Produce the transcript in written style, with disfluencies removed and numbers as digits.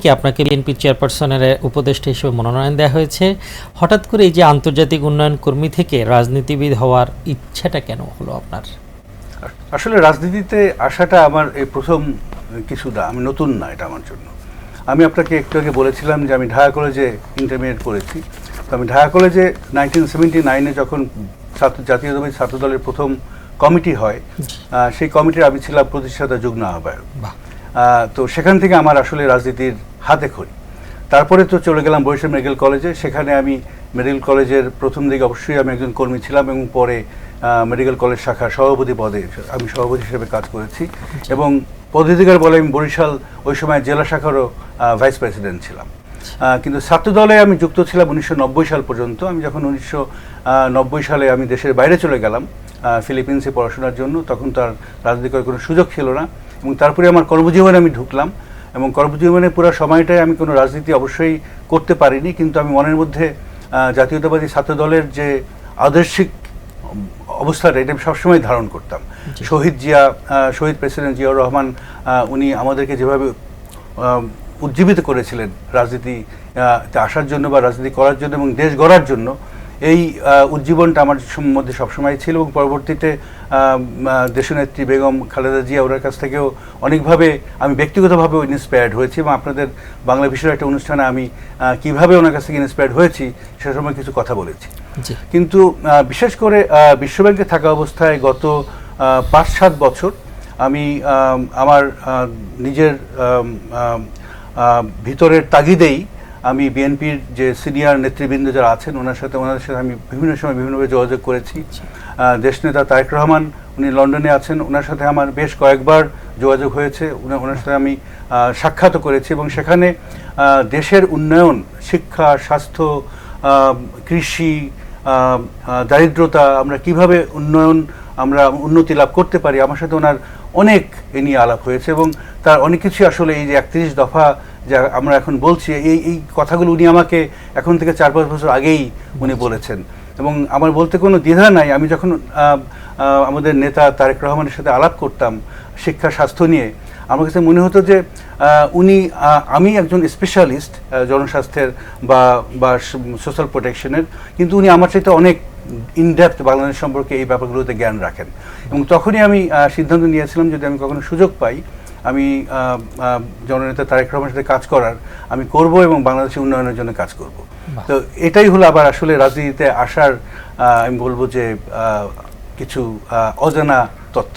কি আপনাকে বিএনপি চেয়ারপারসনের উপদেষ্টা হিসেবে মনোনয়ন দেওয়া হয়েছে, হঠাৎ করে এই যে আন্তর্জাতিক উন্নয়ন কর্মী থেকে রাজনীতিবিদ হওয়ার ইচ্ছাটা কেন হলো আপনার? আসলে রাজনীতিতে আসাটা আমার এই প্রথম কিছু না, আমি নতুন না এটা আমার জন্য। আমি আপনাকে একটু আগে বলেছিলাম যে আমি ঢাকা কলেজে ইন্টারমিডিয়েট করেছি। তো আমি ঢাকা কলেজে 1979-এ যখন জাতীয়তাবাদী ছাত্রদলের প্রথম কমিটি হয়, সেই কমিটির আমি ছিলাম প্রতিষ্ঠাতা যুগ্ম আহ্বায়ক। তো সেখান থেকে আমার আসলে রাজনীতির হাতে খড়ি। তারপরে তো চলে গেলাম বরিশাল মেডিকেল কলেজে। সেখানে আমি মেডিকেল কলেজের প্রথম দিকে অবশ্যই আমি একজন কর্মী ছিলাম এবং পরে মেডিকেল কলেজ শাখার সভাপতি পদে আমি সভাপতি হিসেবে কাজ করেছি এবং পদাধিকার বলে আমি বরিশাল ওই সময় জেলা শাখারও ভাইস প্রেসিডেন্ট ছিলাম। কিন্তু ছাত্রদলে আমি যুক্ত ছিলাম 1990 সাল পর্যন্ত। আমি যখন 1990 সালে আমি দেশের বাইরে চলে গেলাম ফিলিপিন্সে পড়াশোনার জন্য, তখন তার রাজনীতি করার কোনো সুযোগ ছিল না এবং তারপরে আমার কর্মজীবনে আমি ঢুকলাম এবং কর্মজীবনের পুরো সময়টায় আমি কোনো রাজনীতি অবশ্যই করতে পারিনি, কিন্তু আমি মনের মধ্যে জাতীয়তাবাদী ছাত্রদলের যে আদর্শিক অবস্থাটা এটা আমি সবসময় ধারণ করতাম। শহীদ প্রেসিডেন্ট জিয়াউর রহমান উনি আমাদেরকে যেভাবে উজ্জীবিত করেছিলেন রাজনীতিতে আসার জন্য বা রাজনীতি করার জন্য এবং দেশ গড়ার জন্য, এই উজ্জীবনটা আমার মধ্যে সবসময় ছিল এবং পরবর্তীতে দেশনেত্রী বেগম খালেদা জিয়া ওনার কাছ থেকেও অনেকভাবে আমি ব্যক্তিগতভাবেও ইন্সপায়ার্ড হয়েছি এবং আপনাদের বাংলা বিষয়ের একটা অনুষ্ঠানে আমি কিভাবে ওনার কাছ থেকে ইন্সপায়ার্ড হয়েছি সে সময় কিছু কথা বলেছি। কিন্তু বিশেষ করে বিশ্বব্যাংকে থাকা অবস্থায় গত 5-7 বছর আমি আমার নিজের ভিতরের তাগিদেই আমি বিএনপির যে সিনিয়র নেতৃবৃন্দ যারা আছেন ওনাদের সাথে আমি বিভিন্ন সময় বিভিন্নভাবে যোগাযোগ করেছি। দেশনেতা তারেক রহমান উনি লন্ডনে আছেন, ওনার সাথে আমার বেশ কয়েকবার যোগাযোগ হয়েছে, ওনার সাথে আমি সাক্ষাৎ করেছি এবং সেখানে দেশের উন্নয়ন, শিক্ষা, স্বাস্থ্য, কৃষি, দারিদ্রতা, আমরা কিভাবে আমরা উন্নতি লাভ করতে পারি, আমার সাথে ওনার অনেক এ নিয়ে আলাপ হয়েছে এবং তার অনেক কিছু আসলে এই যে 31 দফা যা আমরা এখন বলছি এই কথাগুলো উনি আমাকে এখন থেকে 4-5 বছর আগেই উনি বলেছেন এবং আমার বলতে কোনো দ্বিধা নাই। আমি যখন আমাদের নেতা তারেক রহমানের সাথে আলাপ করতাম শিক্ষা স্বাস্থ্য নিয়ে, আমার কাছে মনে হতো যে আমি একজন স্পেশালিস্ট জনস্বাস্থ্যের বা সোশ্যাল প্রোটেকশনের, কিন্তু উনি আমার চাইতে অনেক ইনডেপথ বাংলাদেশ সম্পর্কে এই ব্যাপারগুলোতে জ্ঞান রাখেন এবং তখনই আমি সিদ্ধান্ত নিয়েছিলাম যদি আমি কখনো সুযোগ পাই আমি জননেতা তারেক রহমানের সাথে কাজ করার আমি করব এবং বাংলাদেশের উন্নয়নের জন্য কাজ করব। তো এটাই হলো আবার আসলে রাজনীতিতে আসার আমি বলবো যে কিছু অজানা তথ্য।